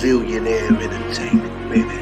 Zillionaire entertainment, baby.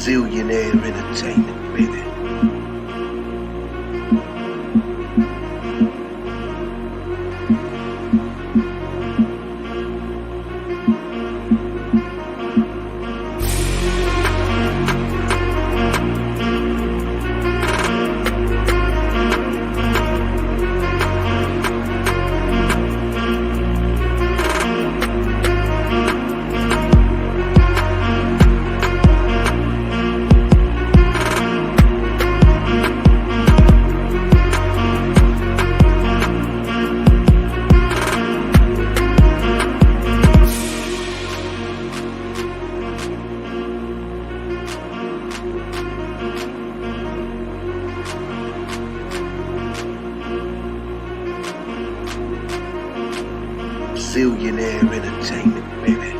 Zillionaire entertainment, baby. Zillionaire entertainment, baby.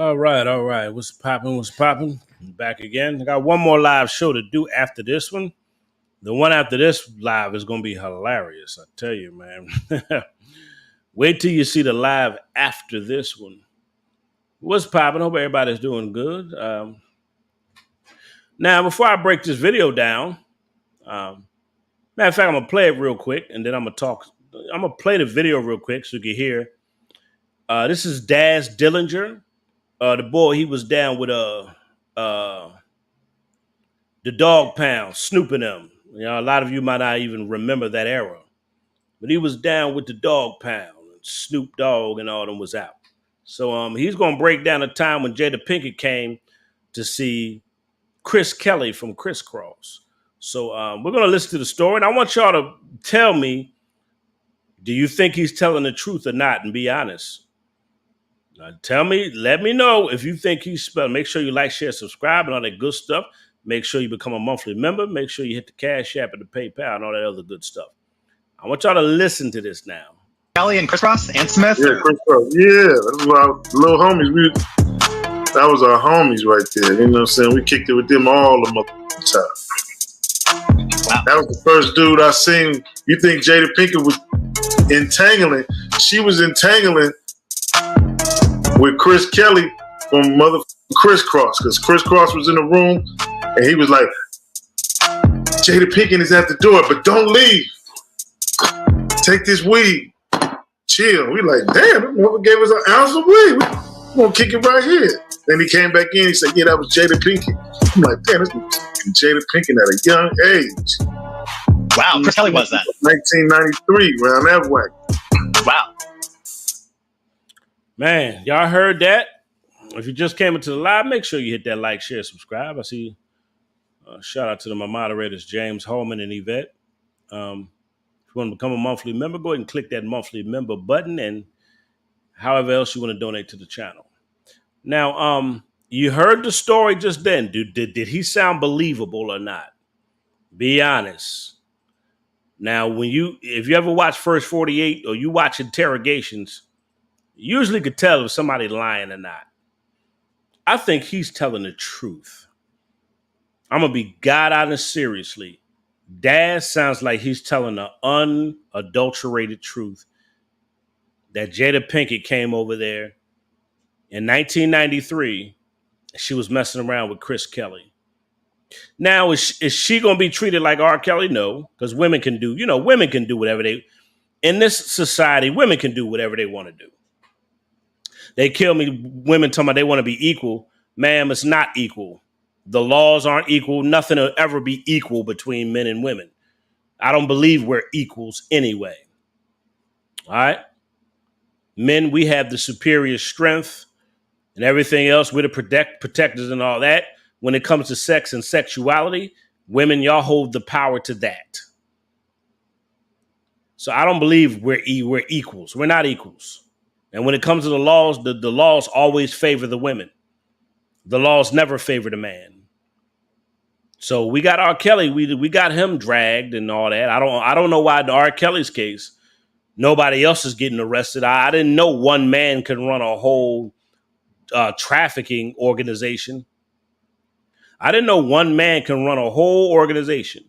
All right. What's popping? Back again. I got one more live show to do after this one. The one after this live is going to be hilarious. I tell you, man. Wait till you see the live after this one. What's popping? Hope everybody's doing good. Now, before I break this video down, matter of fact, I'm going to play it real quick, and then I'm going to talk. I'm going to play the video real quick so you can hear. This is DAZ Dillinger. The boy, he was down with the Dog Pound, Snoop and them. You know, a lot of you might not even remember that era. But he was down with the Dog Pound, and Snoop Dogg and all them was out. So he's going to break down a time when Jada Pinkett came to see Chris Kelly from Criss Cross. So we're going to listen to the story. And I want y'all to tell me, do you think he's telling the truth or not? And be honest. Let me know if you think he's spelled. Make sure you like, share, subscribe, and all that good stuff. Make sure you become a monthly member. Make sure you hit the Cash App and the PayPal and all that other good stuff. I want y'all to listen to this now. Kelly and Criss Cross and Smith. Yeah, Criss Cross. Yeah, that's our little homies. That was our homies right there. You know what I'm saying? We kicked it with them all the time. Wow. That was the first dude I seen. You think Jada Pinkett was entangling? She was entangling with Chris Kelly from Criss Cross, because Criss Cross was in the room and he was like, Jada Pinkett is at the door, but don't leave. Take this weed. Chill. We like, damn, whoever gave us an ounce of weed, we're gonna kick it right here. Then he came back in, he said, yeah, that was Jada Pinkett. I'm like, damn, this was Jada Pinkett at a young age. Wow, Chris Kelly was that? 1993, around that way. Wow. Man, y'all heard that? If you just came into the live, make sure you hit that like, share, subscribe. I see. Shout out to my moderators, James Holman and Yvette. If you want to become a monthly member, go ahead and click that monthly member button, and however else you want to donate to the channel. Now, you heard the story just then. Did he sound believable or not? Be honest. Now, if you ever watch First 48 or you watch interrogations, you usually could tell if somebody lying or not. I think he's telling the truth. I'm going to be God honest seriously. DAZ sounds like he's telling the unadulterated truth that Jada Pinkett came over there in 1993. She was messing around with Chris Kelly. Now, is she going to be treated like R. Kelly? No, because women can do whatever in this society, women can do whatever they want to do. They kill me, women talking about they want to be equal. Ma'am, it's not equal. The laws aren't equal. Nothing will ever be equal between men and women. I don't believe we're equals anyway. All right? Men, we have the superior strength and everything else. We're the protectors and all that. When it comes to sex and sexuality, women, y'all hold the power to that. So I don't believe we're equals. We're not equals. And when it comes to the laws, the laws always favor the women. The laws never favor the man. So we got R. Kelly. We got him dragged and all that. I don't know why in R. Kelly's case nobody else is getting arrested. I didn't know one man can run a whole trafficking organization. I didn't know one man can run a whole organization.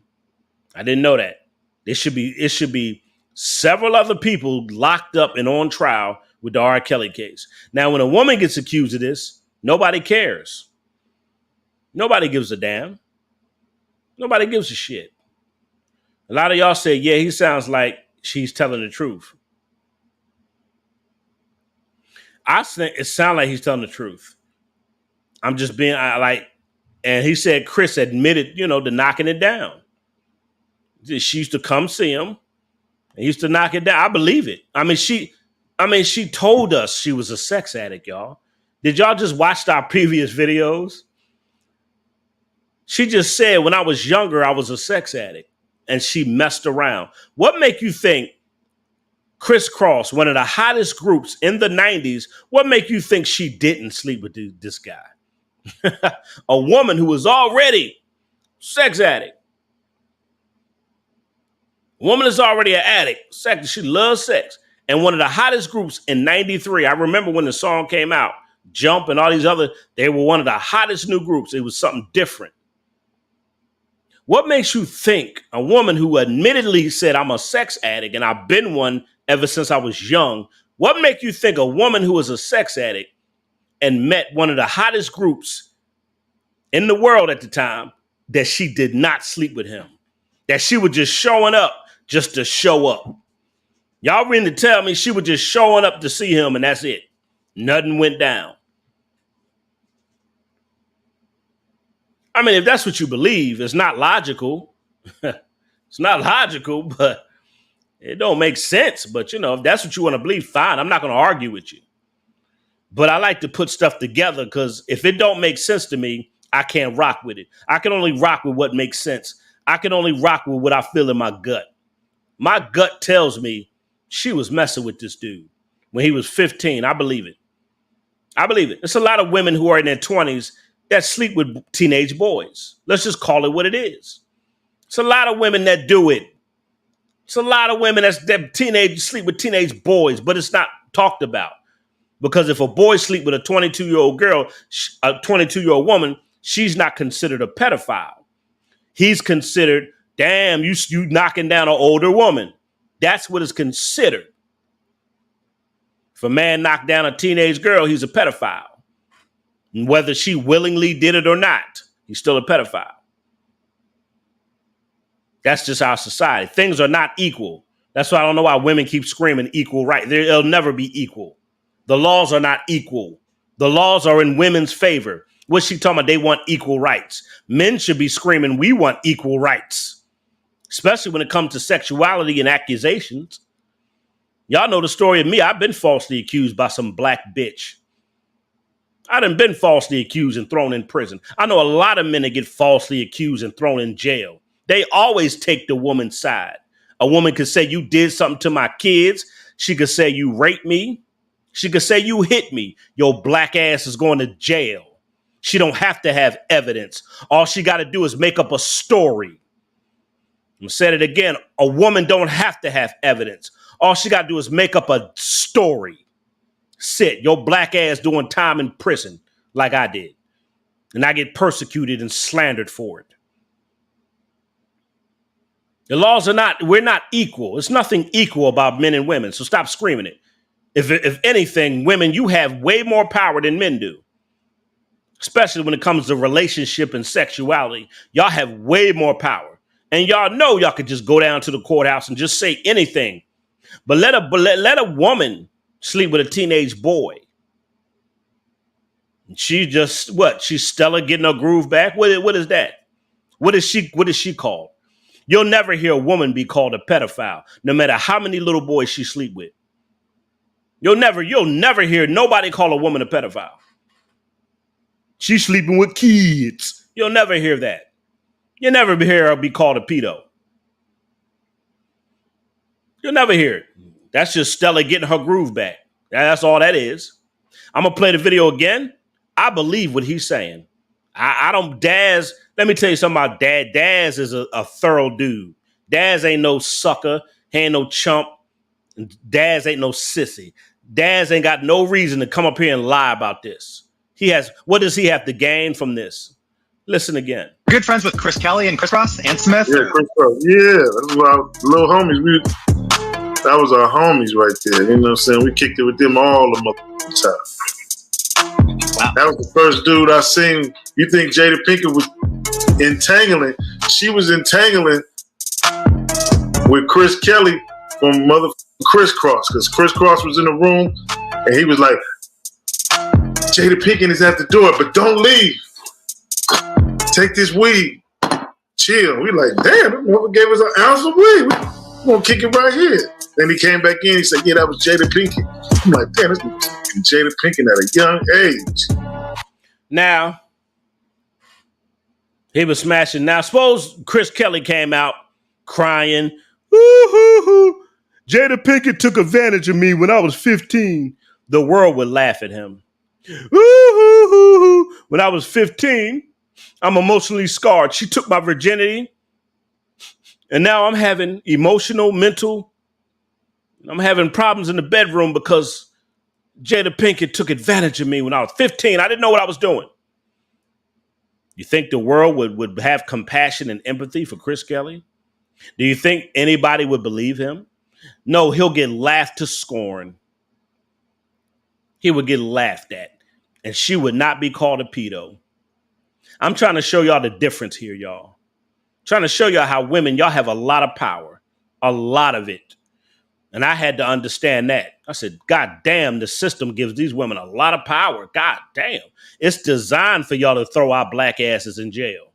I didn't know that. It should be several other people locked up and on trial with the R. Kelly case. Now, when a woman gets accused of this, nobody cares. Nobody gives a damn. Nobody gives a shit. A lot of y'all say, yeah, he sounds like she's telling the truth. I think it sounds like he's telling the truth. I'm just being and he said Chris admitted, to knocking it down. She used to come see him and used to knock it down. I believe it. She told us she was a sex addict, y'all. Did y'all just watch our previous videos? She just said, when I was younger, I was a sex addict, and she messed around. What make you think Criss Cross, one of the hottest groups in the 90s, what make you think she didn't sleep with this guy? A woman who was already sex addict. A woman is already an addict. She loves sex. And one of the hottest groups in 93, I remember when the song came out, Jump and all these other, they were one of the hottest new groups. It was something different. What makes you think a woman who admittedly said, I'm a sex addict and I've been one ever since I was young, what make you think a woman who is a sex addict and met one of the hottest groups in the world at the time, that she did not sleep with him? That she was just showing up just to show up? Y'all really tell me she was just showing up to see him and that's it. Nothing went down. If that's what you believe, it's not logical. It's not logical, but it don't make sense. But, if that's what you want to believe, fine. I'm not going to argue with you. But I like to put stuff together because if it don't make sense to me, I can't rock with it. I can only rock with what makes sense. I can only rock with what I feel in my gut. My gut tells me she was messing with this dude when he was 15. I believe it. I believe it. There's a lot of women who are in their 20s that sleep with teenage boys. Let's just call it what it is. It's a lot of women that do it. It's a lot of women that sleep with teenage boys, but it's not talked about. Because if a boy sleep with a 22-year-old girl, a 22-year-old woman, she's not considered a pedophile. He's considered, damn, you knocking down an older woman. That's what is considered. If a man knocked down a teenage girl, he's a pedophile. And whether she willingly did it or not, he's still a pedophile. That's just our society. Things are not equal. That's why I don't know why women keep screaming equal right. It'll never be equal. The laws are not equal. The laws are in women's favor. What's she talking about? They want equal rights. Men should be screaming, we want equal rights, especially when it comes to sexuality and accusations. Y'all know the story of me. I've been falsely accused by some black bitch. I done been falsely accused and thrown in prison. I know a lot of men that get falsely accused and thrown in jail. They always take the woman's side. A woman could say you did something to my kids. She could say you raped me. She could say you hit me. Your black ass is going to jail. She don't have to have evidence. All she got to do is make up a story. I said it again. A woman don't have to have evidence. All she got to do is make up a story. Sit your black ass doing time in prison like I did. And I get persecuted and slandered for it. The laws we're not equal. It's nothing equal about men and women. So stop screaming it. If anything, women, you have way more power than men do. Especially when it comes to relationship and sexuality. Y'all have way more power. And y'all know y'all could just go down to the courthouse and just say anything. But let a woman sleep with a teenage boy. She just, what? She's Stella getting her groove back? What is that? What is she called? You'll never hear a woman be called a pedophile, no matter how many little boys she sleep with. You'll never hear nobody call a woman a pedophile. She's sleeping with kids. You'll never hear that. You'll never hear her be called a pedo. You'll never hear it. That's just Stella getting her groove back. That's all that is. I'm going to play the video again. I believe what he's saying. I don't, DAZ, let me tell you something about Dad. DAZ is a thorough dude. DAZ ain't no sucker. He ain't no chump. DAZ ain't no sissy. DAZ ain't got no reason to come up here and lie about this. What does he have to gain from this? Listen again. Good friends with Chris Kelly and Chris Ross and Smith. Yeah, Chris Ross. Yeah, that's our little homies. That was our homies right there. You know what I'm saying? We kicked it with them all the time. Wow. That was the first dude I seen. You think Jada Pinkett was entangling? She was entangling with Chris Kelly from mother Criss Cross, because Criss Cross was in the room and he was like, Jada Pinkett is at the door, but don't leave. Take this weed. Chill. We like, damn, whoever gave us an ounce of weed, we're gonna kick it right here. Then he came back in, he said, yeah, that was Jada Pinkett. I'm like, damn, this is Jada Pinkett at a young age. Now, he was smashing. Now, suppose Chris Kelly came out crying, woo-hoo-hoo. Jada Pinkett took advantage of me when I was 15. The world would laugh at him. Woo-hoo-hoo. When I was 15, I'm emotionally scarred. She took my virginity. And now I'm having mental. I'm having problems in the bedroom because Jada Pinkett took advantage of me when I was 15. I didn't know what I was doing. You think the world would have compassion and empathy for Chris Kelly? Do you think anybody would believe him? No, he'll get laughed to scorn. He would get laughed at. And she would not be called a pedo. I'm trying to show y'all the difference here, y'all. Trying to show y'all how women, y'all have a lot of power. A lot of it. And I had to understand that. I said, God damn, the system gives these women a lot of power. God damn. It's designed for y'all to throw our black asses in jail.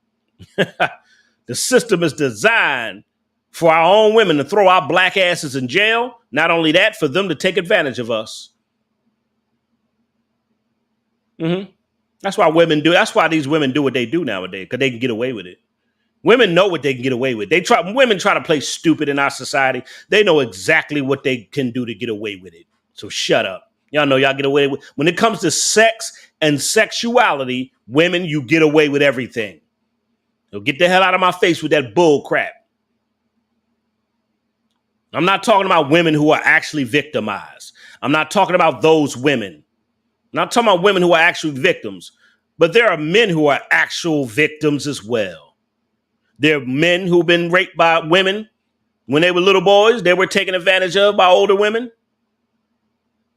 The system is designed for our own women to throw our black asses in jail. Not only that, for them to take advantage of us. That's why women do. That's why these women do what they do nowadays, because they can get away with it. Women know what they can get away with. Women try to play stupid in our society. They know exactly what they can do to get away with it. So shut up. Y'all know y'all get away with. When it comes to sex and sexuality, women, you get away with everything. So get the hell out of my face with that bull crap. I'm not talking about women who are actually victimized. I'm not talking about those women. I'm not talking about women who are actual victims. But there are men who are actual victims as well. There are men who've been raped by women when they were little boys. They were taken advantage of by older women.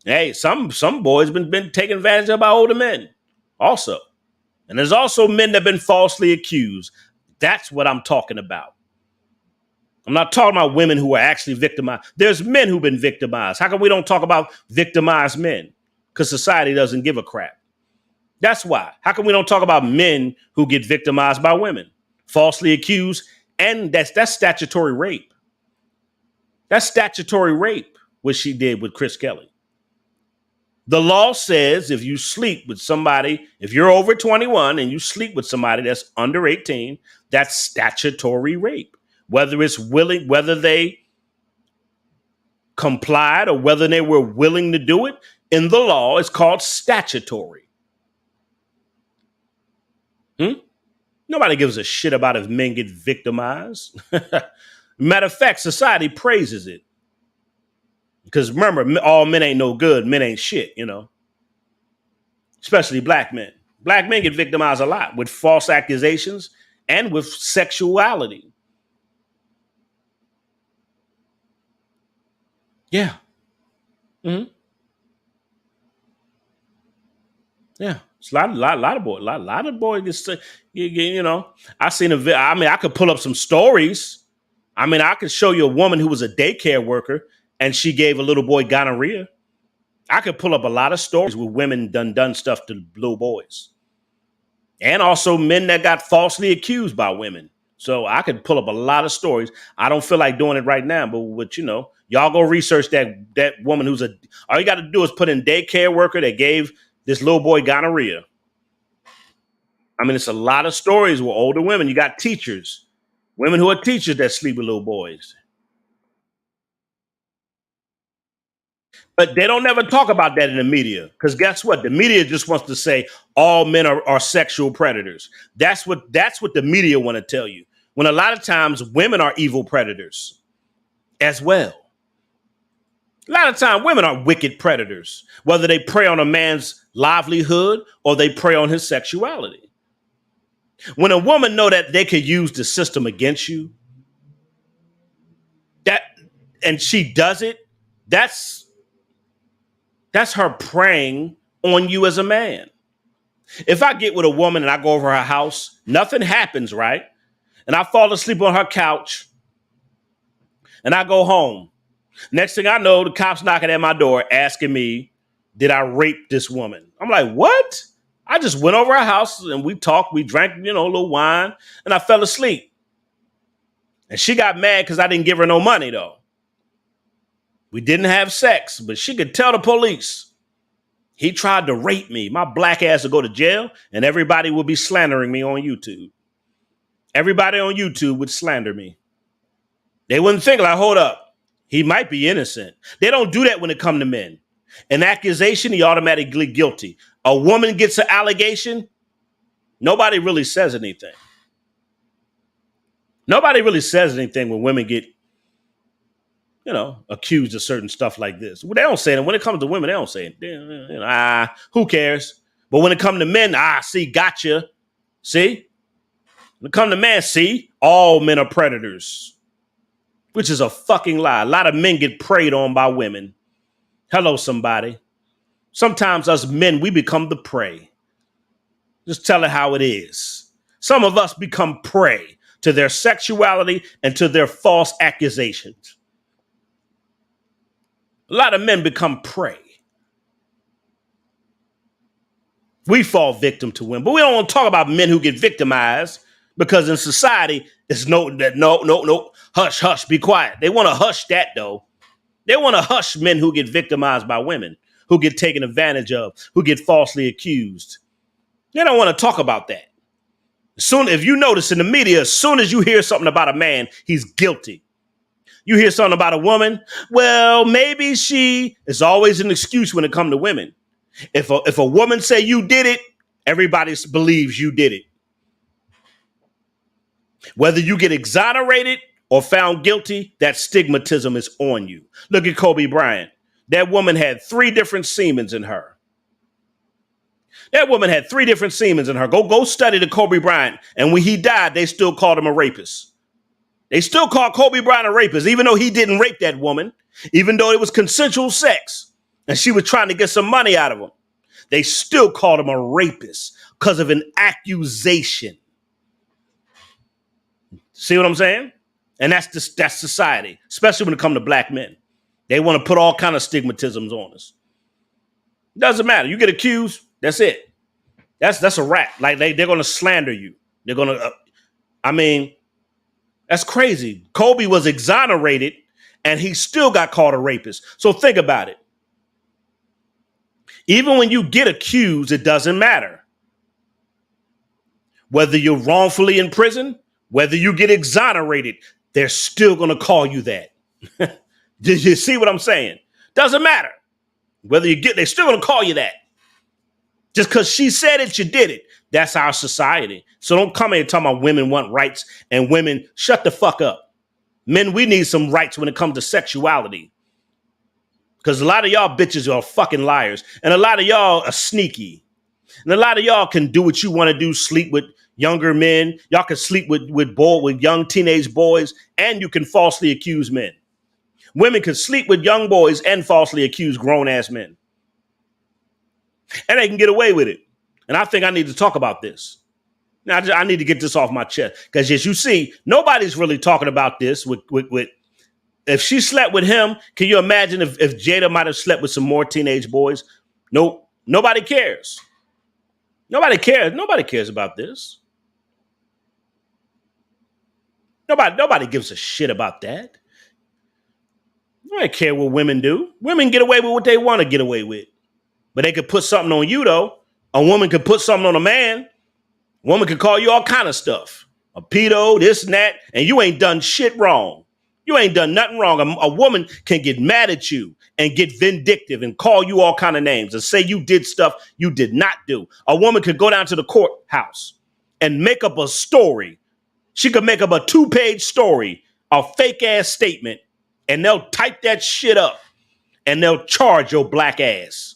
Hey, some boys been taken advantage of by older men also. And there's also men that have been falsely accused. That's what I'm talking about. I'm not talking about women who are actually victimized. There's men who've been victimized. How come we don't talk about victimized men? Because society doesn't give a crap. That's why. How come we don't talk about men who get victimized by women? Falsely accused, and that's statutory rape. That's statutory rape, what she did with Chris Kelly. The law says if you sleep with somebody, if you're over 21 and you sleep with somebody that's under 18, that's statutory rape. Whether it's willing, whether they complied or whether they were willing to do it, in the law, it's called statutory. Nobody gives a shit about if men get victimized. Matter of fact, society praises it. Because remember, all men ain't no good. Men ain't shit, you know. Especially black men. Black men get victimized a lot with false accusations and with sexuality. Yeah. Mm-hmm. Yeah. It's a lot of boys get, you know. I seen I mean, I could pull up some stories. I mean, I could show you a woman who was a daycare worker and she gave a little boy gonorrhea. I could pull up a lot of stories where women done stuff to little boys. And also men that got falsely accused by women. So I could pull up a lot of stories. I don't feel like doing it right now, but you know, y'all go research that woman who's all you got to do is put in daycare worker that gave this little boy gonorrhea. I mean, it's a lot of stories with older women. You got teachers, women who are teachers that sleep with little boys. But they don't never talk about that in the media. Because guess what? The media just wants to say all men are sexual predators. That's what the media want to tell you. When a lot of times women are evil predators as well. A lot of times women are wicked predators, whether they prey on a man's livelihood or they prey on his sexuality. When a woman know that they could use the system against you, and she does it, that's her preying on you as a man. If I get with a woman and I go over her house, nothing happens, right? And I fall asleep on her couch and I go home. Next thing I know, the cops knocking at my door asking me, did I rape this woman? I'm like, what? I just went over her house and we talked, we drank, a little wine, and I fell asleep. And she got mad because I didn't give her no money, though. We didn't have sex, but she could tell the police. He tried to rape me. My black ass would go to jail, and everybody would be slandering me on YouTube. Everybody on YouTube would slander me. They wouldn't think like, hold up, he might be innocent. They don't do that when it comes to men. An accusation, he automatically guilty. A woman gets an allegation, nobody really says anything. Nobody really says anything when women get, accused of certain stuff like this. Well, they don't say it. When it comes to women, they don't say it. Who cares? But when it comes to men, see, gotcha. See? When it comes to men, see, all men are predators, which is a fucking lie. A lot of men get preyed on by women. Hello, somebody. Sometimes us men, we become the prey. Just tell it how it is. Some of us become prey to their sexuality and to their false accusations. A lot of men become prey. We fall victim to women, but we don't want to talk about men who get victimized because in society, it's no, hush, hush, be quiet. They want to hush that though. They want to hush men who get victimized by women, who get taken advantage of, who get falsely accused. They don't want to talk about that. Soon, if you notice in the media, as soon as you hear something about a man, he's guilty. You hear something about a woman, well, maybe she is always an excuse when it comes to women. If a woman say you did it, everybody believes you did it. Whether you get exonerated or found guilty, that stigmatism is on you. Look at Kobe Bryant. That woman had 3 different semens in her. Go study the Kobe Bryant. And when he died, they still called him a rapist. They still call Kobe Bryant a rapist, even though he didn't rape that woman, even though it was consensual sex, and she was trying to get some money out of him. They still called him a rapist because of an accusation. See what I'm saying? And that's society, especially when it comes to black men. They want to put all kind of stigmatisms on us. Doesn't matter. You get accused, that's it. That's a wrap. Like they're going to slander you. They're going to, that's crazy. Kobe was exonerated and he still got called a rapist. So think about it. Even when you get accused, it doesn't matter. Whether you're wrongfully in prison, whether you get exonerated, they're still going to call you that. Did you see what I'm saying? Doesn't matter. Whether you get, they're still going to call you that. Just because she said it, you did it. That's our society. So don't come here talking about women want rights and women, shut the fuck up. Men, we need some rights when it comes to sexuality. Because a lot of y'all bitches are fucking liars. And a lot of y'all are sneaky. And a lot of y'all can do what you want to do, sleep with younger men. Y'all can sleep with young teenage boys, and you can falsely accuse men. Women can sleep with young boys and falsely accuse grown-ass men. And they can get away with it. And I think I need to talk about this. Now, I need to get this off my chest. Because as you see, nobody's really talking about this with if she slept with him, can you imagine if Jada might have slept with some more teenage boys? Nope. Nobody cares. Nobody cares. Nobody cares about this. Nobody gives a shit about that. I don't care what women do. Women get away with what they want to get away with. But they could put something on you, though. A woman could put something on a man. A woman could call you all kind of stuff. A pedo, this and that. And you ain't done shit wrong. You ain't done nothing wrong. A woman can get mad at you and get vindictive and call you all kind of names and say you did stuff you did not do. A woman could go down to the courthouse and make up a story. She could make up a 2-page story, a fake ass statement, and they'll type that shit up and they'll charge your black ass.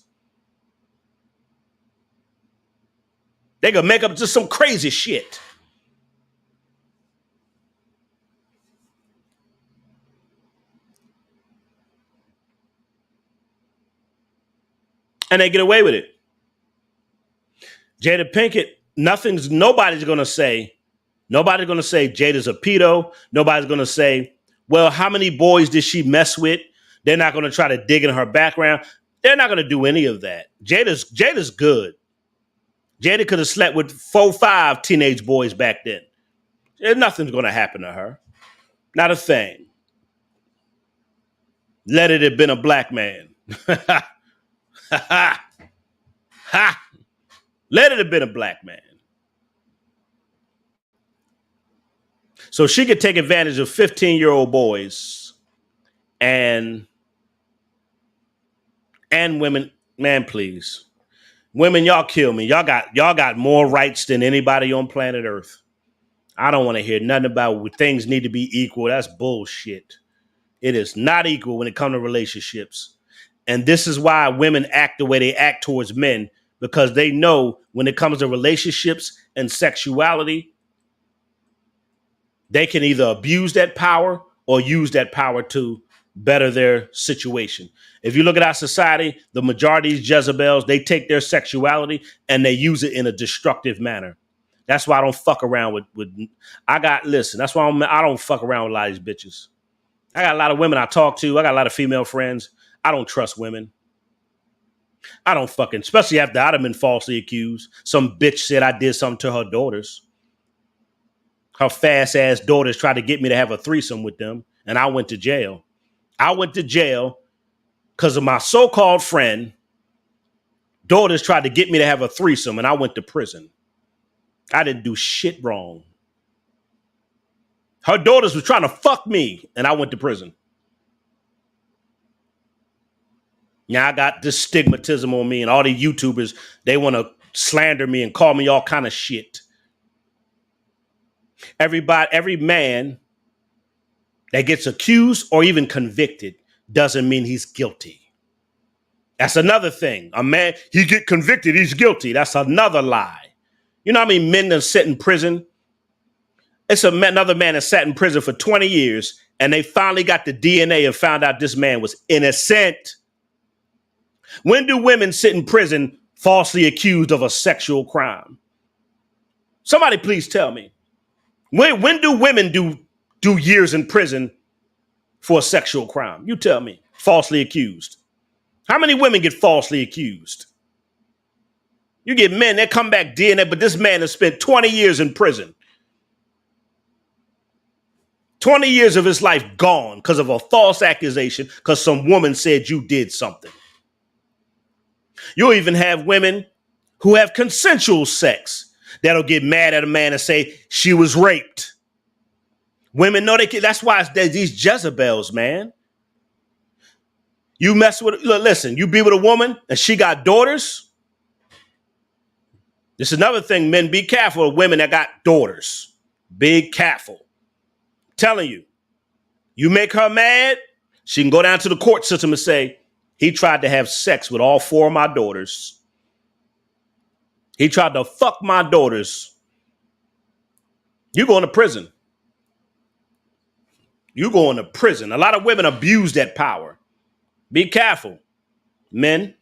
They could make up just some crazy shit. And they get away with it. Jada Pinkett, nobody's going to say Jada's a pedo. Nobody's going to say, well, how many boys did she mess with? They're not going to try to dig in her background. They're not going to do any of that. Jada's good. Jada could have slept with 4-5 teenage boys back then. Nothing's going to happen to her. Not a thing. Let it have been a black man. Ha! Let it have been a black man. So she could take advantage of 15-year-old boys and women. Man, please. Women, y'all kill me. Y'all got more rights than anybody on planet Earth. I don't want to hear nothing about things need to be equal. That's bullshit. It is not equal when it comes to relationships. And this is why women act the way they act towards men, because they know when it comes to relationships and sexuality, they can either abuse that power or use that power to better their situation. If you look at our society, the majority of Jezebels, they take their sexuality and they use it in a destructive manner. That's why I don't fuck around that's why I don't fuck around with a lot of these bitches. I got a lot of women I talk to. I got a lot of female friends. I don't trust women. I don't fucking, especially after I'd have been falsely accused. Some bitch said I did something to her daughters. Her fast ass daughters tried to get me to have a threesome with them, and I went to jail. I went to jail because of my so-called friend. Daughters tried to get me to have a threesome, and I went to prison. I didn't do shit wrong. Her daughters were trying to fuck me, and I went to prison. Now I got this stigmatism on me, and all the YouTubers, they want to slander me and call me all kind of shit. Every man that gets accused or even convicted doesn't mean he's guilty. That's another thing. A man, he get convicted, he's guilty. That's another lie. You know how many men that sit in prison? It's another man that sat in prison for 20 years, and they finally got the DNA and found out this man was innocent. When do women sit in prison falsely accused of a sexual crime? Somebody please tell me. When do women do years in prison for a sexual crime? You tell me. Falsely accused. How many women get falsely accused? You get men that come back DNA, but this man has spent 20 years in prison. 20 years of his life gone because of a false accusation because some woman said you did something. You'll even have women who have consensual sex that'll get mad at a man and say she was raped. Women know they can. That's why there's these Jezebels, man. You mess with, look, listen, you be with a woman and she got daughters. This is another thing, men, be careful of women that got daughters. Be careful. I'm telling you, you make her mad, she can go down to the court system and say, he tried to have sex with all 4 of my daughters. He tried to fuck my daughters. You going to prison. You going to prison. A lot of women abuse that power. Be careful, men.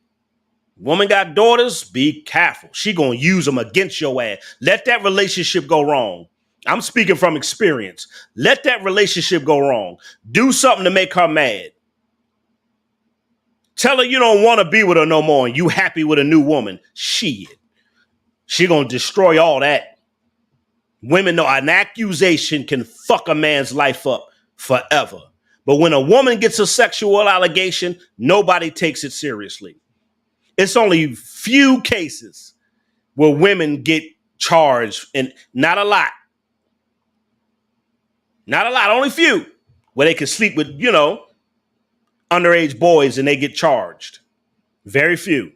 Woman got daughters, be careful. She gonna use them against your ass. Let that relationship go wrong. I'm speaking from experience. Let that relationship go wrong. Do something to make her mad. Tell her you don't want to be with her no more and you happy with a new woman. Shit. She gonna destroy all that. Women know an accusation can fuck a man's life up forever. But when a woman gets a sexual allegation, nobody takes it seriously. It's only few cases where women get charged, and not a lot. Not a lot, only few, where they can sleep with, underage boys and they get charged. Very few.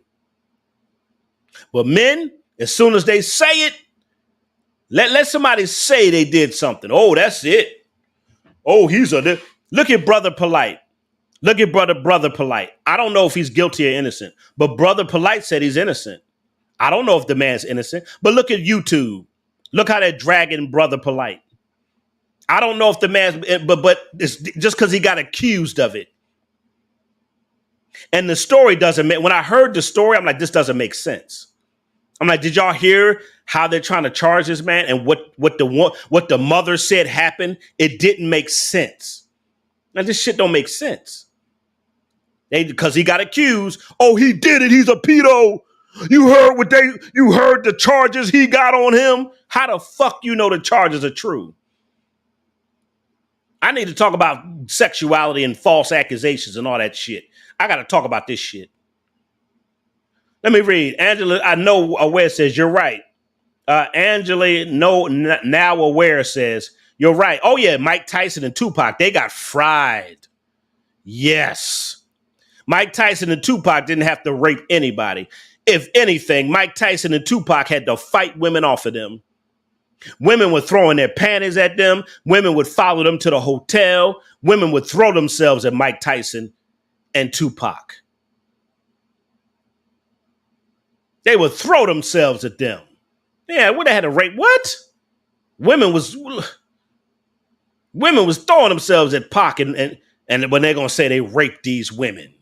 But men, as soon as they say it, let somebody say they did something. Oh, that's it. Oh, look at Brother Polite. Look at Brother Polite. I don't know if he's guilty or innocent, but Brother Polite said he's innocent. I don't know if the man's innocent, but look at YouTube. Look how they're dragging Brother Polite. I don't know if the man's, but it's just because he got accused of it. And the story doesn't make, when I heard the story, I'm like, this doesn't make sense. I'm like, did y'all hear how they're trying to charge this man and what the mother said happened? It didn't make sense. Now, this shit don't make sense. Because he got accused. Oh, he did it. He's a pedo. You heard the charges he got on him. How the fuck you know the charges are true? I need to talk about sexuality and false accusations and all that shit. I got to talk about this shit. Let me read. Angela, I know Aware says, you're right. Angela, now Aware says, you're right. Oh, yeah, Mike Tyson and Tupac, they got fried. Yes. Mike Tyson and Tupac didn't have to rape anybody. If anything, Mike Tyson and Tupac had to fight women off of them. Women were throwing their panties at them. Women would follow them to the hotel. Women would throw themselves at Mike Tyson and Tupac. They would throw themselves at them. Yeah, would they had to rape? What? Women was throwing themselves at Pac and when they're gonna say they raped these women.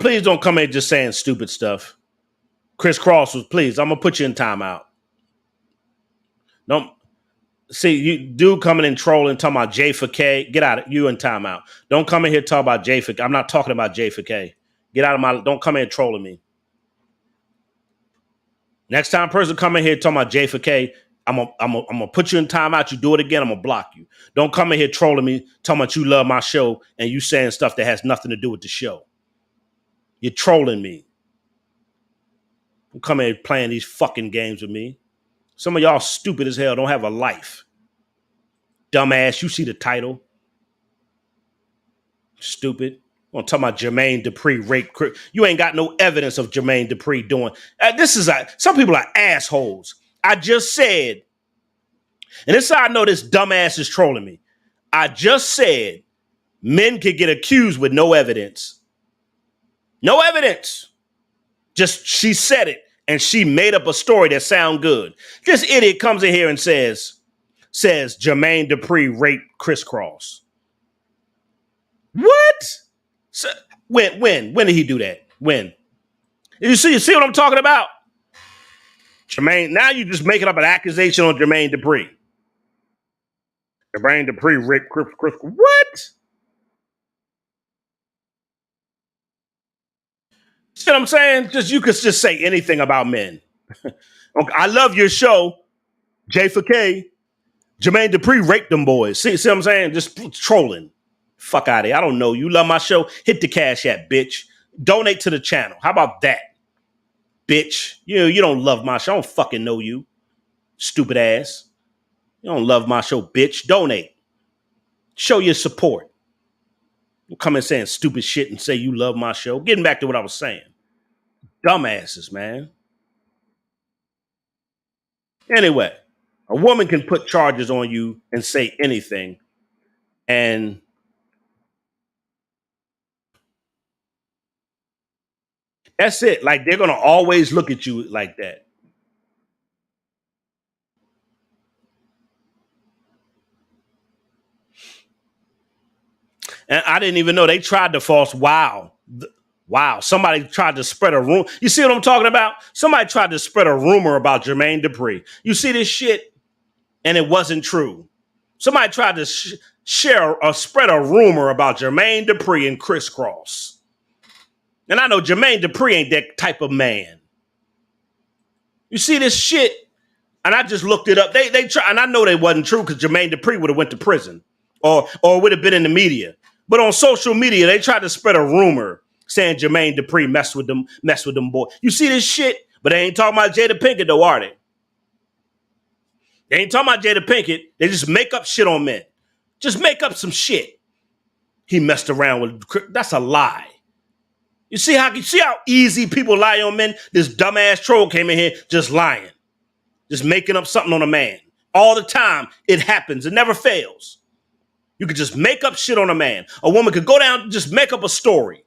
Please don't come in just saying stupid stuff. Chris Cross was, please, I'm gonna put you in timeout. Don't see you dude coming in trolling, talking about J for K. Get out of you in timeout. Don't come in here talk about J for K. I'm not talking about J for K. Get out of my, don't come in trolling me. Next time a person come in here talking about J for K, I'm gonna put you in timeout. You do it again, I'm gonna block you. Don't come in here trolling me, talking about you love my show and you saying stuff that has nothing to do with the show. You're trolling me. Don't come in playing these fucking games with me. Some of y'all stupid as hell, don't have a life. Dumbass, you see the title. Stupid. I'm talking about Jermaine Dupri rape. You ain't got no evidence of Jermaine Dupri doing. Some people are assholes. I just said, and this is how I know this dumbass is trolling me. I just said men could get accused with no evidence. No evidence. Just she said it and she made up a story that sound good. This idiot comes in here and says Jermaine Dupri raped Chris Cross. What? So, when did he do that? When? You see what I'm talking about? Jermaine, now you're just making up an accusation on Jermaine Dupri. Jermaine Dupri raped Chris. What? See what I'm saying? You could just say anything about men. Okay, I love your show, J for K. Jermaine Dupri raped them boys. See what I'm saying? Just trolling. Fuck out of here. I don't know. You love my show? Hit the Cash App, bitch. Donate to the channel. How about that? Bitch. You don't love my show. I don't fucking know you. Stupid ass. You don't love my show, bitch. Donate. Show your support. You come in saying stupid shit and say you love my show. Getting back to what I was saying. Dumbasses, man. Anyway, a woman can put charges on you and say anything. And that's it. Like, they're going to always look at you like that. And I didn't even know they tried to false. Wow. Somebody tried to spread a rumor. You see what I'm talking about? Somebody tried to spread a rumor about Jermaine Dupri. You see this shit? And it wasn't true. Somebody tried to spread a rumor about Jermaine Dupri and Criss Cross. And I know Jermaine Dupri ain't that type of man. You see this shit? And I just looked it up. They try, and I know they wasn't true because Jermaine Dupri would have went to prison or would have been in the media. But on social media, they tried to spread a rumor saying Jermaine Dupri messed with them boys. You see this shit? But they ain't talking about Jada Pinkett though, are they? They ain't talking about Jada Pinkett. They just make up shit on men. Just make up some shit. He messed around with. That's a lie. You see how easy people lie on men? This dumbass troll came in here just lying. Just making up something on a man. All the time. It happens. It never fails. You could just make up shit on a man. A woman could go down and just make up a story.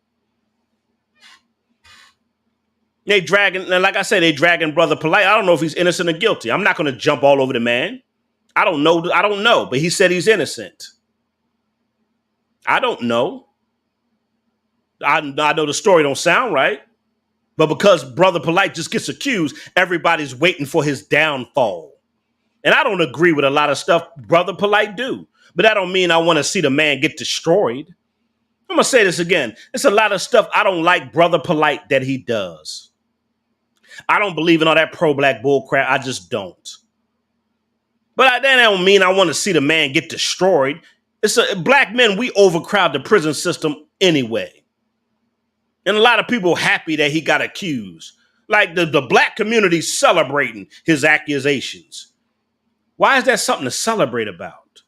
They dragging, and like I said, they dragging Brother Polite. I don't know if he's innocent or guilty. I'm not going to jump all over the man. I don't know, but he said he's innocent. I don't know. I know the story don't sound right, but because Brother Polite just gets accused, everybody's waiting for his downfall. And I don't agree with a lot of stuff Brother Polite do, but that don't mean I want to see the man get destroyed. I'm going to say this again. It's a lot of stuff I don't like Brother Polite that he does. I don't believe in all that pro-black bull crap. I just don't. But that don't mean I want to see the man get destroyed. Black men, we overcrowd the prison system anyway. And a lot of people happy that he got accused. Like the black community celebrating his accusations. Why is that something to celebrate about?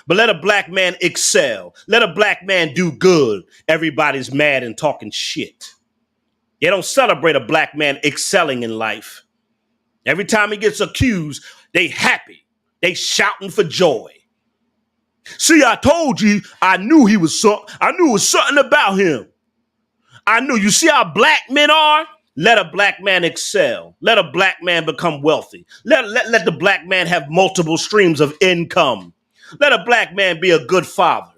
But let a black man excel. Let a black man do good. Everybody's mad and talking shit. They don't celebrate a black man excelling in life. Every time he gets accused, they happy. They shouting for joy. See, I told you, I knew it was something about him. I knew. You see how black men are? Let a black man excel. Let a black man become wealthy. Let the black man have multiple streams of income. Let a black man be a good father.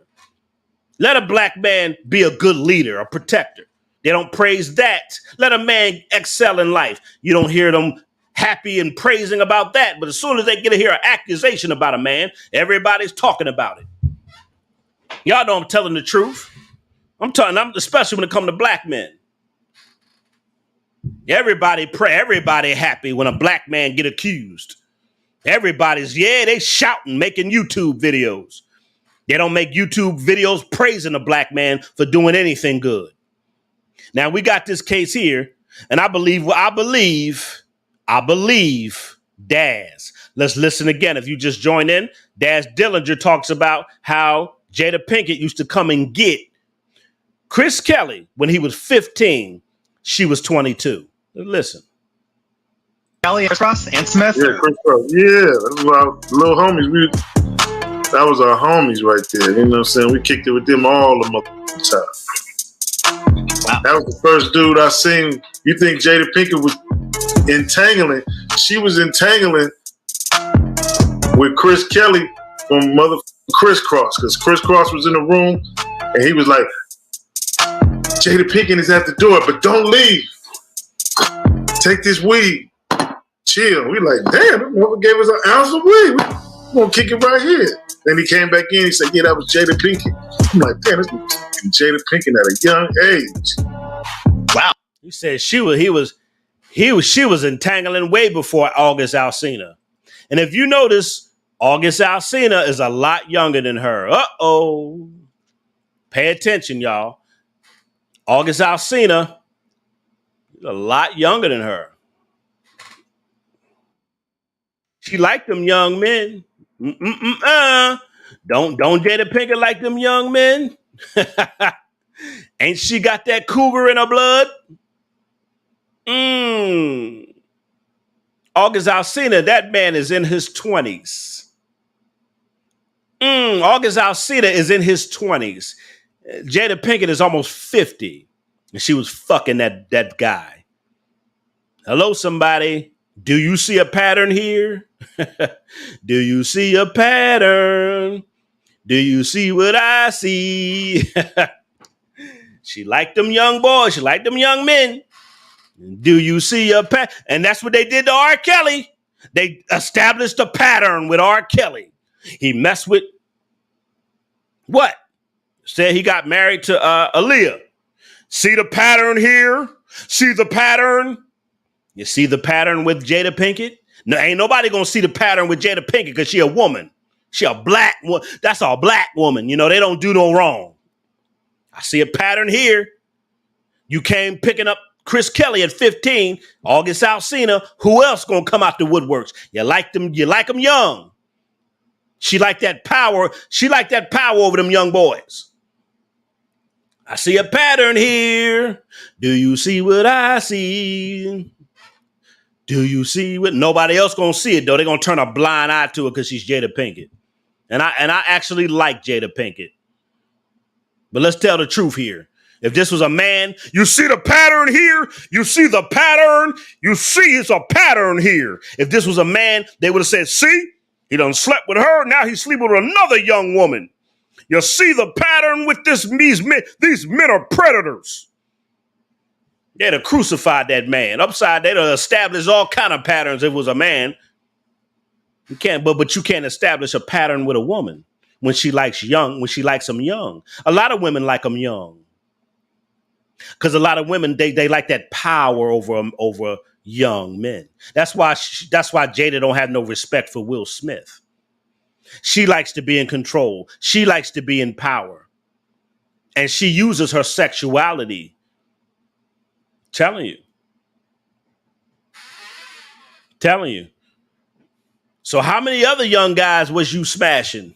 Let a black man be a good leader, a protector. They don't praise that. Let a man excel in life. You don't hear them happy and praising about that. But as soon as they get to hear an accusation about a man, everybody's talking about it. Y'all know I'm telling the truth. I'm especially when it comes to black men. Everybody happy when a black man get accused. Everybody's, they shouting, making YouTube videos. They don't make YouTube videos praising a black man for doing anything good. Now we got this case here, and I believe DAZ. Let's listen again. If you just joined in, DAZ Dillinger talks about how Jada Pinkett used to come and get Chris Kelly when he was 15. She was 22. Listen. Kelly, Chris Ross, and Smith. Yeah, Chris Ross. Yeah, that was our little homies. That was our homies right there. You know what I'm saying? We kicked it with them all the time. Wow. That was the first dude I seen. You think Jada Pinkett was entangling? She was entangling with Chris Kelly from mother Criss Cross, because Criss Cross was in the room and he was like, Jada Pinkett is at the door, but don't leave. Take this weed. Chill. We like, damn, whoever gave us an ounce of weed, we're gonna kick it right here. Then he came back in, he said, yeah, that was Jada Pinkett. I'm like, damn, this is Jada Pinkett at a young age. Wow. He said she was entangling way before August Alsina. And if you notice, August Alsina is a lot younger than her. Uh-oh. Pay attention, y'all. August Alsina is a lot younger than her. She liked them young men. Don't Jada Pinkett like them young men? Ain't she got that cougar in her blood? August Alsina, that man is in his 20s. August Alsina is in his 20s. Jada Pinkett is almost 50. And she was fucking that guy. Hello, somebody. Do you see a pattern here? Do you see a pattern? Do you see what I see? She liked them young boys. She liked them young men. Do you see a pattern? And that's what they did to R. Kelly. They established a pattern with R. Kelly. He messed with what? Said he got married to Aaliyah. See the pattern here? See the pattern? You see the pattern with Jada Pinkett? No, ain't nobody gonna see the pattern with Jada Pinkett because she a woman. She a black woman. That's a black woman. You know, they don't do no wrong. I see a pattern here. You came picking up Chris Kelly at 15, August Alsina. Who else gonna come out the woodworks? You like them young. She like that power. She like that power over them young boys. I see a pattern here. Do you see what I see? Do you see what? Nobody else gonna see it though. They're gonna turn a blind eye to it because she's Jada Pinkett. And I actually like Jada Pinkett. But let's tell the truth here. If this was a man, you see the pattern here? You see the pattern? You see it's a pattern here. If this was a man, they would have said, see, he done slept with her. Now he's sleeping with another young woman. You see the pattern with these men are predators. They'd have crucified that man. Upside, they'd have established all kind of patterns if it was a man. You can't, but you can't establish a pattern with a woman when she likes them young. A lot of women like them young. Because a lot of women, they like that power over young men. That's why Jada don't have no respect for Will Smith. She likes to be in control. She likes to be in power. And she uses her sexuality. Telling you. So how many other young guys was you smashing?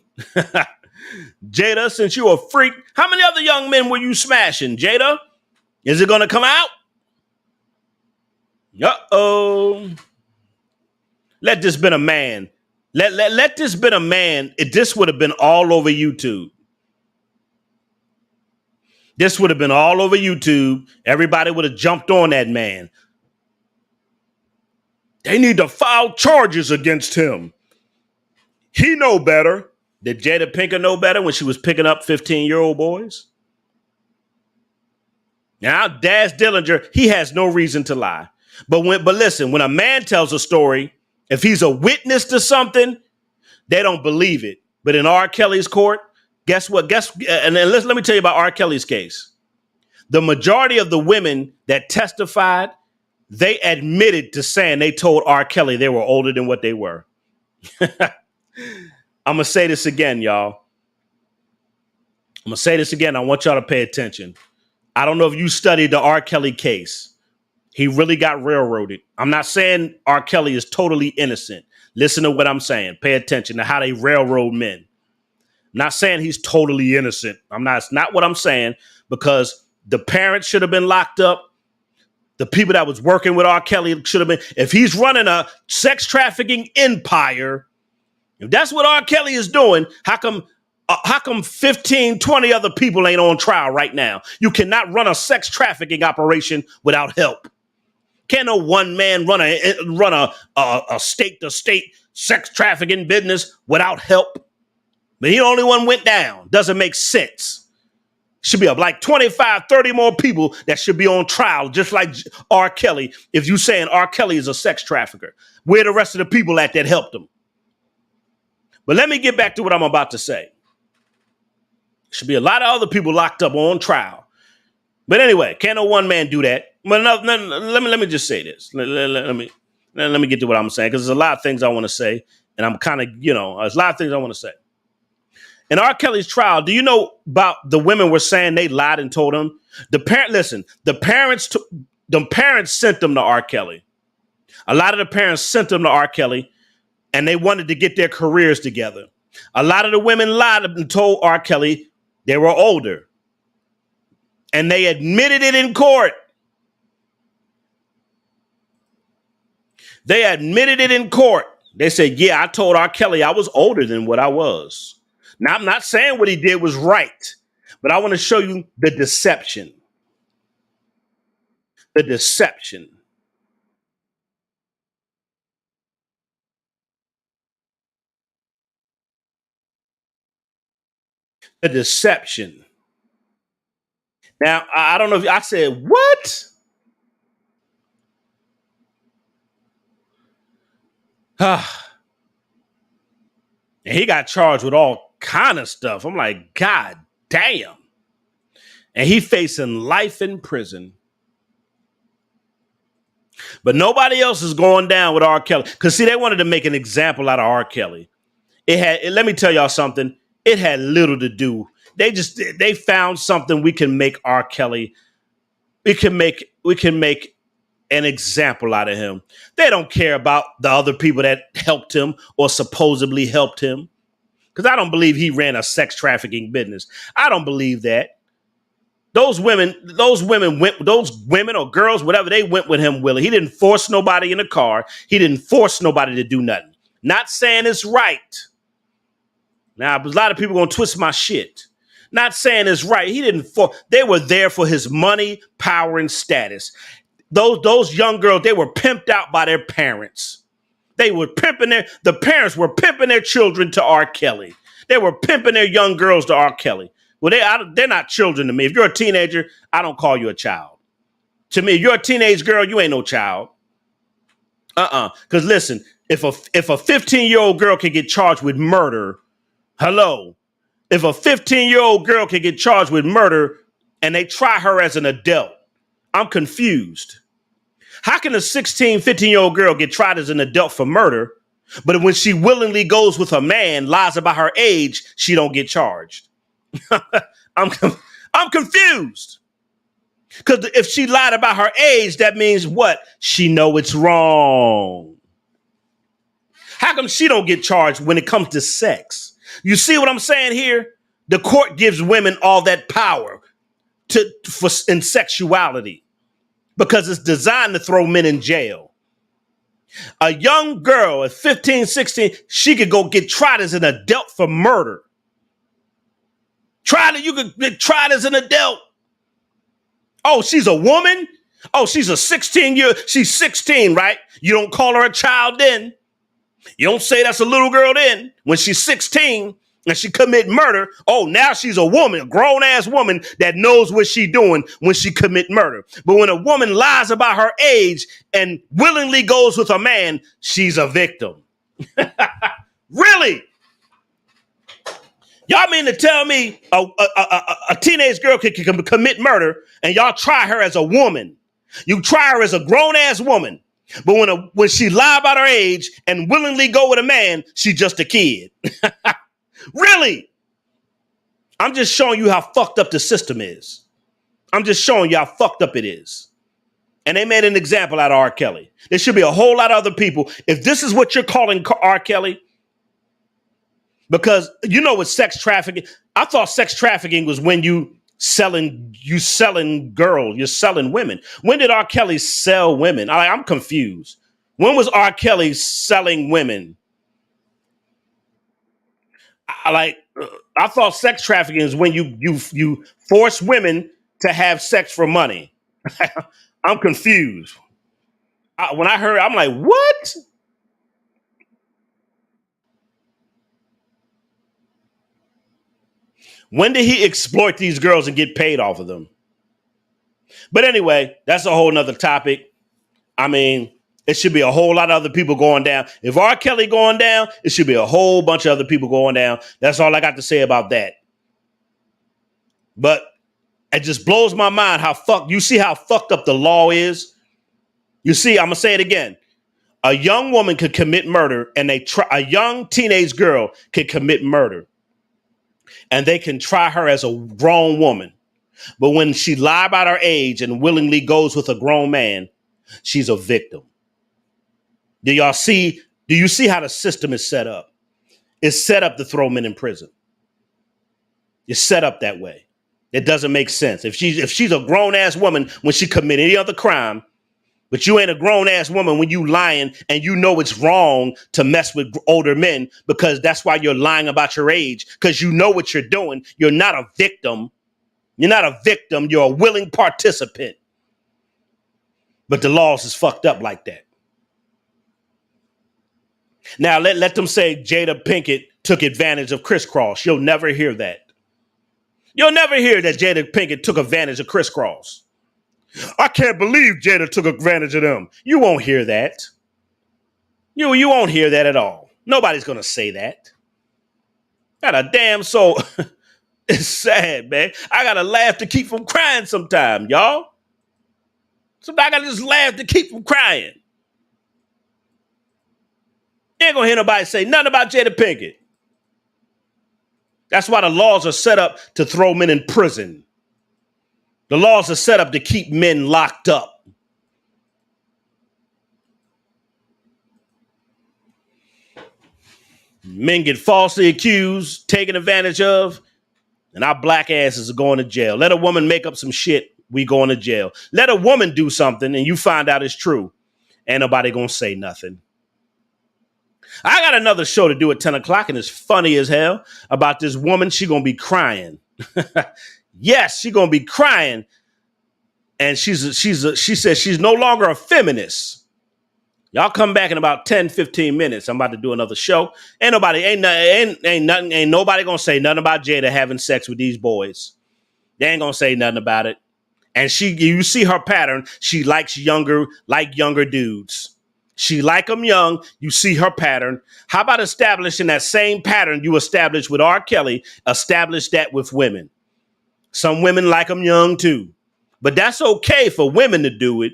Jada, since you a freak, how many other young men were you smashing, Jada? Is it going to come out? Uh-oh. Let this been a man. Let this been a man. This would have been all over YouTube. This would have been all over YouTube. Everybody would have jumped on that man. They need to file charges against him. He know better. Did Jada Pinkett know better when she was picking up 15-year-old boys? Now, DAZ Dillinger, he has no reason to lie. But listen, when a man tells a story, if he's a witness to something, they don't believe it. But in R. Kelly's court, guess what? And then let me tell you about R. Kelly's case. The majority of the women that testified, they admitted to saying they told R. Kelly they were older than what they were. I'm going to say this again, y'all. I'm going to say this again. I want y'all to pay attention. I don't know if you studied the R. Kelly case. He really got railroaded. I'm not saying R. Kelly is totally innocent. Listen to what I'm saying. Pay attention to how they railroad men. I'm not saying he's totally innocent. It's not what I'm saying, because the parents should have been locked up. The people that was working with R. Kelly should have been. If he's running a sex trafficking empire, if that's what R. Kelly is doing, how come 15, 20 other people ain't on trial right now? You cannot run a sex trafficking operation without help. Can't no one man run a state-to-state sex trafficking business without help. But he the only one went down. Doesn't make sense. Should be like 25, 30 more people that should be on trial, just like R. Kelly. If you saying R. Kelly is a sex trafficker, where the rest of the people at that helped him? But let me get back to what I'm about to say. Should be a lot of other people locked up on trial. But anyway, can't no one man do that. But let me just say this. Let me get to what I'm saying, because there's a lot of things I want to say. And I'm kind of, there's a lot of things I want to say. In R. Kelly's trial, do you know about the women were saying they lied and told him? The parents sent them to R. Kelly. A lot of the parents sent them to R. Kelly, and they wanted to get their careers together. A lot of the women lied and told R. Kelly they were older. And they admitted it in court. They admitted it in court. They said, yeah, I told R. Kelly I was older than what I was. Now, I'm not saying what he did was right, but I want to show you the deception. The deception. The deception. Now, I don't know if I said, what? And he got charged with all kind of stuff. I'm like, God damn. And he facing life in prison. But nobody else is going down with R. Kelly. Because, see, they wanted to make an example out of R. Kelly. Let me tell y'all something. It had little to do. They found something we can make R. Kelly. We can make an example out of him. They don't care about the other people that helped him or supposedly helped him. Because I don't believe he ran a sex trafficking business. I don't believe that. Those women or girls, whatever, they went with him, Willie. He didn't force nobody in a car. He didn't force nobody to do nothing. Not saying it's right. Now, a lot of people going to twist my shit. Not saying it's right. He didn't force. They were there for his money, power, and status. Those young girls, they were pimped out by their parents. The parents were pimping their children to R. Kelly. They were pimping their young girls to R. Kelly. Well, they're not children to me. If you're a teenager, I don't call you a child. To me, if you're a teenage girl, you ain't no child. Because listen, if a 15-year-old girl can get charged with murder, hello. If a 15-year-old girl can get charged with murder and they try her as an adult, I'm confused. How can a 15-year-old girl get tried as an adult for murder, but when she willingly goes with a man, lies about her age, she don't get charged? I'm confused. Because if she lied about her age, that means what? She know it's wrong. How come she don't get charged when it comes to sex? You see what I'm saying here? The court gives women all that power in sexuality because it's designed to throw men in jail. A young girl at 15, 16, she could go get tried as an adult for murder. You could get tried as an adult. Oh, she's a woman? Oh, she's she's 16, right? You don't call her a child then. You don't say that's a little girl then. When she's 16 and she commit murder, oh, now she's a woman, a grown-ass woman that knows what she's doing when she commit murder. But when a woman lies about her age and willingly goes with a man, she's a victim. Really? Y'all mean to tell me a teenage girl can commit murder and y'all try her as a woman? You try her as a grown-ass woman. But when she lie about her age and willingly go with a man, she's just a kid. Really? I'm just showing you how fucked up the system is. I'm just showing you how fucked up it is. And they made an example out of R. Kelly. There should be a whole lot of other people. If this is what you're calling R. Kelly, because you know what sex trafficking, I thought sex trafficking was when you selling girls, you're selling women. When did R. Kelly sell women? I'm confused. When was R. Kelly selling women? I thought sex trafficking is when you force women to have sex for money. I'm confused. When I heard, I'm like, what? When did he exploit these girls and get paid off of them? But anyway, that's a whole nother topic. I mean, it should be a whole lot of other people going down. If R. Kelly going down, it should be a whole bunch of other people going down. That's all I got to say about that. But it just blows my mind you see how fucked up the law is? You see, I'm going to say it again. A young woman could commit murder, and a young teenage girl could commit murder, and they can try her as a grown woman. But when she lies about her age and willingly goes with a grown man, she's a victim. Do you see how the system is set up? It's set up to throw men in prison. It's set up that way. It doesn't make sense. If she's a grown ass woman when she commit any other crime, but you ain't a grown ass woman when you lying and you know it's wrong to mess with older men, because that's why you're lying about your age, because you know what you're doing. You're not a victim. You're not a victim. You're a willing participant. But the laws is fucked up like that. Now let them say Jada Pinkett took advantage of Crisscross. You'll never hear that. You'll never hear that Jada Pinkett took advantage of Crisscross. I can't believe Jada took advantage of them. You won't hear that. You won't hear that at all. Nobody's going to say that. Got a damn soul. It's sad, man. I got to laugh to keep from crying sometime, y'all. Sometimes I got to just laugh to keep from crying. You ain't going to hear nobody say nothing about Jada Pinkett. That's why the laws are set up to throw men in prison. The laws are set up to keep men locked up. Men get falsely accused, taken advantage of, and our black asses are going to jail. Let a woman make up some shit, we going to jail. Let a woman do something and you find out it's true. Ain't nobody going to say nothing. I got another show to do at 10 o'clock, and it's funny as hell, about this woman. She going to be crying. Yes, she going to be crying. And she says she's no longer a feminist. Y'all come back in about 10, 15 minutes. I'm about to do another show. Ain't nobody gonna say nothing about Jada having sex with these boys. They ain't gonna say nothing about it. And you see her pattern. She likes younger dudes. She like them young. You see her pattern. How about establishing that same pattern you established with R. Kelly? Establish that with women. Some women like them young too. But that's okay for women to do it.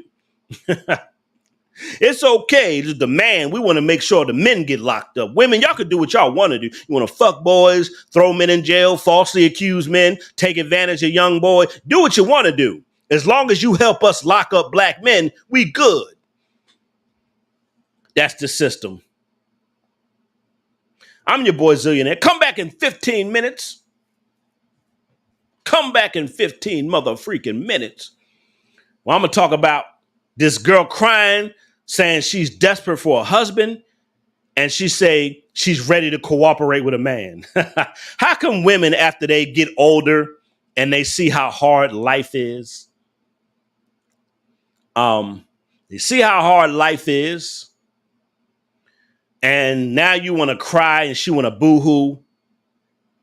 It's okay. It's the man. We want to make sure the men get locked up. Women, y'all can do what y'all want to do. You want to fuck boys, throw men in jail, falsely accuse men, take advantage of young boys. Do what you want to do. As long as you help us lock up black men, we good. That's the system. I'm your boy Zillionaire. Come back in 15 minutes. Come back in 15 motherfreaking minutes. Well, I'm going to talk about this girl crying, saying she's desperate for a husband, and she say she's ready to cooperate with a man. How come women, after they get older and they see how hard life is, they see how hard life is, and now you want to cry and she want to boo-hoo.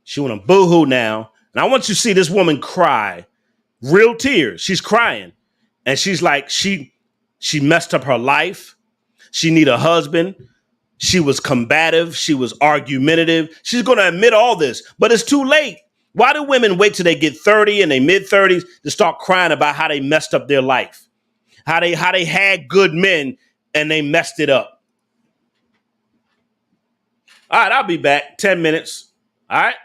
She want to boo-hoo now. And I want you to see this woman cry. Real tears. She's crying. And she's like, she messed up her life. She need a husband. She was combative. She was argumentative. She's going to admit all this, but it's too late. Why do women wait till they get 30 and they mid-30s to start crying about how they messed up their life? How they had good men and they messed it up. All right, I'll be back. 10 minutes. All right.